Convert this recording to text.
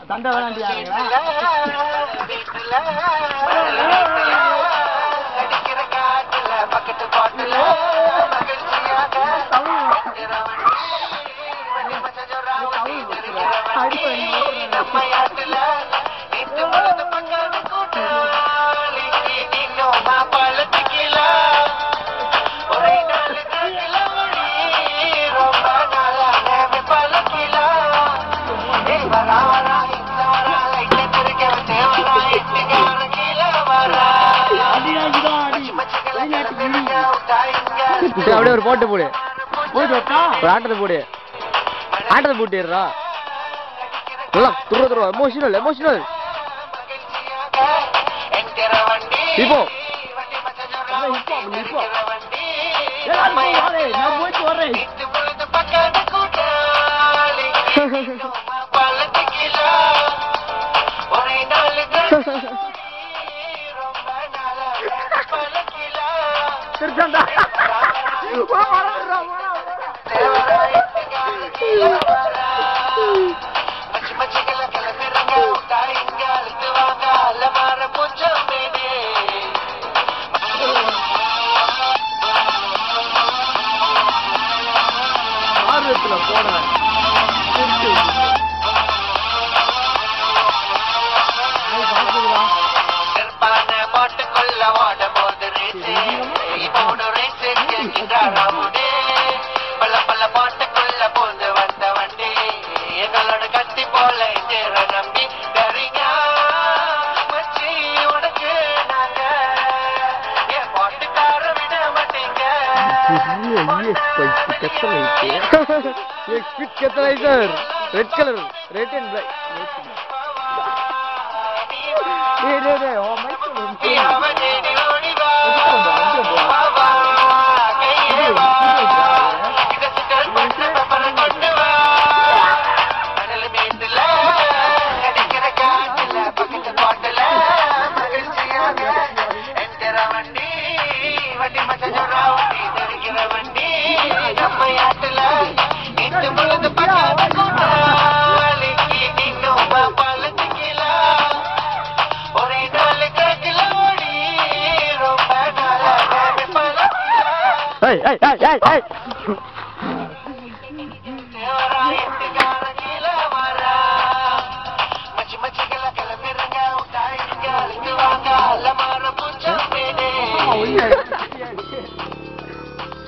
தண்டை வேணாண்டியாங்களா அடிக்கிற காட்டுல பக்கத்து பாட்டுல அப்படியே ஒரு போட்டு போடு ஒரு ஆட்டத்தை போடு ஆட்டத்தை போட்டுடுறா நல்லா துருவா எமோஷனல் எமோஷனல் இப்போ நான் போயிட்டு வரேன் போனேன் பாட்டுக்குள்ள ஓட போது பல பல பாட்டுக்குள்ள போது வந்த வண்டி எங்களோட கத்தி போல நம்பி தரீங்க மச்சி உனக்கு நாங்க என் பாட்டுக்கார விட மாட்டீங்க red colour red and black Hey!